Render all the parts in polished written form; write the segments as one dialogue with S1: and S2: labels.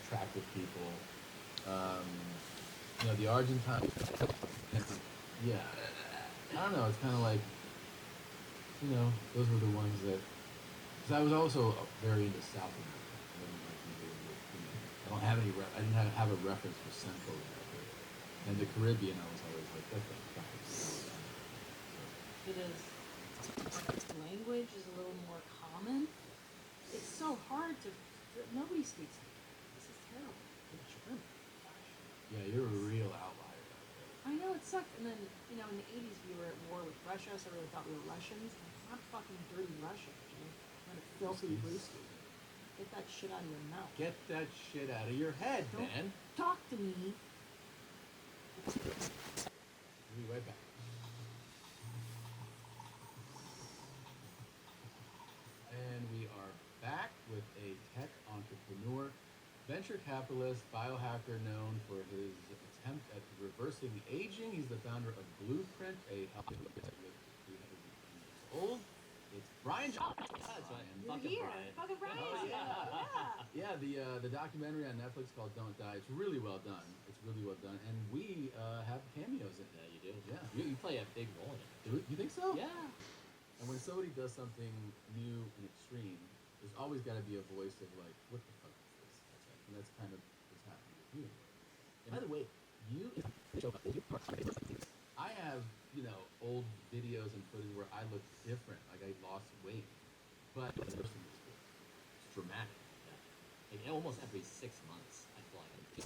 S1: attractive people. The Argentine. Yeah, I don't know. It's kind of like, those were the ones that. Because I was also very into South America. I didn't like I don't have any. I didn't have a reference for Central America, and the Caribbean. I was always like, that's the fucking.
S2: It is. Language is a little more common. It's so hard to. Nobody speaks. This is terrible. German.
S1: Yeah, you're a real outlier out there.
S2: I know, it sucked. And then, in the 80s, we were at war with Russia, so everyone thought we were Russians. I'm not fucking dirty Russian, Jimmy. I'm a filthy brewski. Get that shit out of your mouth.
S1: Get that shit out of your head,
S2: Don't
S1: man.
S2: Talk to me.
S1: We'll be right back. And we are back with a tech entrepreneur, venture capitalist, biohacker known for his attempt at reversing aging. He's the founder of Blueprint, a health with 300 years old. It's Brian Johnson.
S3: That's right.
S2: You're here. Fucking Brian.
S1: Oh, yeah. The documentary on Netflix called Don't Die. It's really well done. And we have cameos in it.
S3: Yeah, you do.
S1: Yeah.
S3: You play a big role in it.
S1: You think so?
S3: Yeah.
S1: And when somebody does something new and extreme, there's always got to be a voice of like, what the fuck is this? That's right. And that's kind of what's happening with you. And by the way, I have, old videos and footage where I look different, like I lost weight. But the person is good. It's dramatic.
S3: Yeah. Like almost every 6 months, I feel like.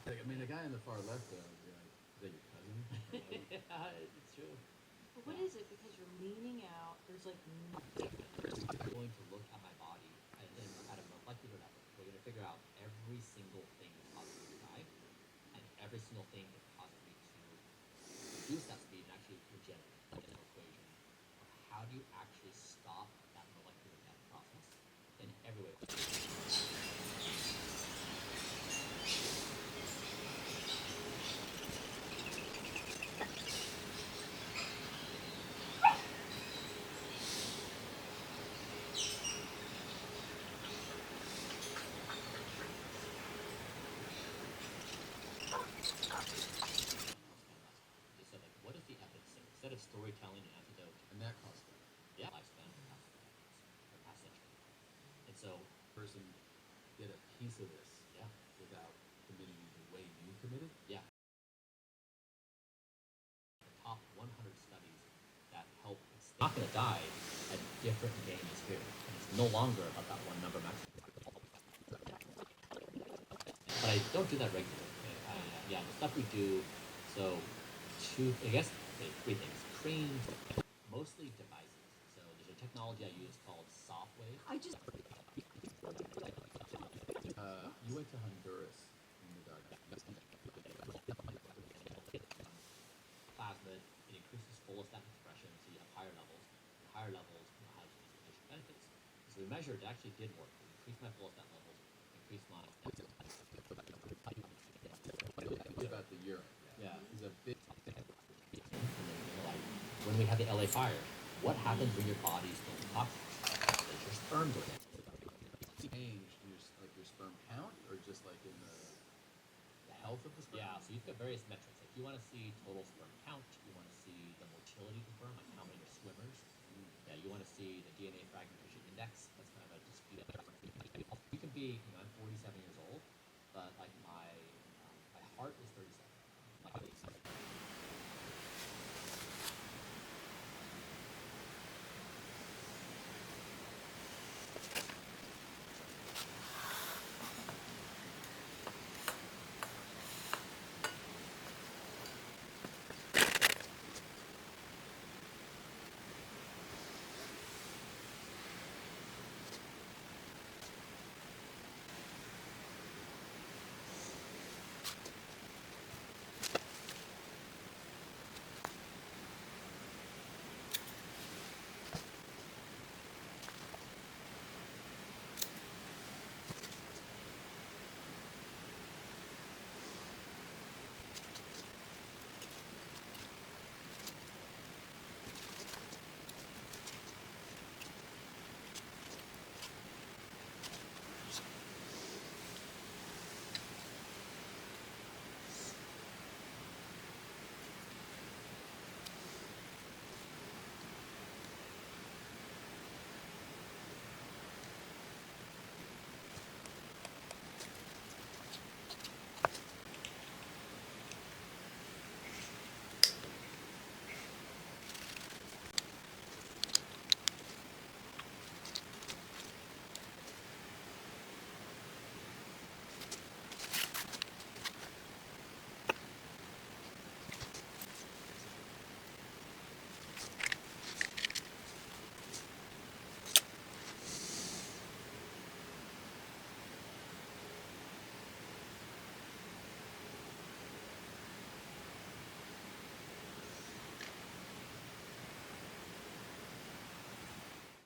S1: The guy on the far left, is that your cousin?
S3: Yeah, it's true.
S2: But what is it? Because you're leaning out. There's like nothing.
S3: I'm going to look at my body and then at a molecular level. We're going to figure out every single thing that causes me to die, and every single thing that causes me to reduce that speed and actually regenerate. An equation of how do you actually stop that molecular death process in every way. Instead of storytelling and antidote,
S1: And that costs them.
S3: yeah, lifespan or past century. And so,
S1: Person get a piece of this
S3: yeah,
S1: without committing the way you committed.
S3: yeah. The top 100 studies that help not going to die a different game is here. And it's no longer about that one number max. But I don't do that regularly. The stuff we do, so three things. Creams, mostly devices. So there's a technology I use called Softwave.
S1: You went to Honduras in the dark.
S3: Plasmid, it increases folate expression, so you have higher levels. And higher levels has additional benefits. So we measured, it actually did work. It increased my folate levels, increased my...
S1: About the urine.
S3: Yeah.
S1: He's a big...
S3: When we had the LA fire, what happens when your body's full of toxins? Does your sperm go down?
S1: Change in your sperm count, or just like in the health of the sperm?
S3: Yeah, so you've got various metrics. Like you want to see total sperm count, you want to see the motility of the sperm, like how many are swimmers. Yeah, you want to see the DNA fragmentation.